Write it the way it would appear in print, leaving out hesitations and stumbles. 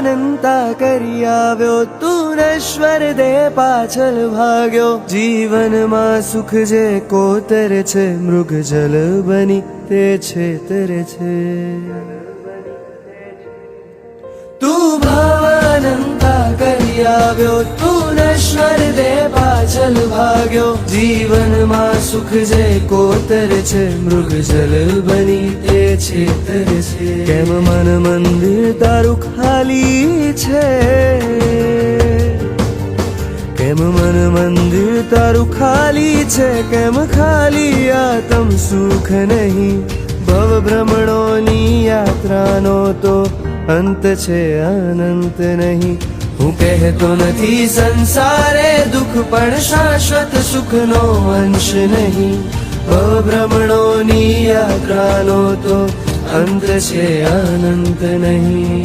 અનંતા કરી આવ્યો, તું નશ્વર દેહ પાછળ ભાગ્યો. જીવનમાં સુખ જે કોતરે છે, મૃગ જલ બની તે છેતરે છે. તું ભાવાનંતા કરી આવ્યો, તું નશ્વર દેહ પાછળ ભાગ્યો. જીવનમાં સુખ જે કોતરે છે, મૃગ જલ બની તે છેતરે છે. કેમ મન મંદિર તારું ખાલી છે, કેમ મન મંદિર તારું ખાલી છે, કેમ ખાલી આત્મ સુખ નહીં. ભવ ભ્રમણોની યાત્રાનો તો અંત છે, અનંત નહીં. હું કહેતો નથી સંસારે દુઃખ, પણ શાશ્વત સુખનો અંશ નહીં. ભવ ભ્રમણોની યાત્રાનો તો અંત છે, અનંત નહીં.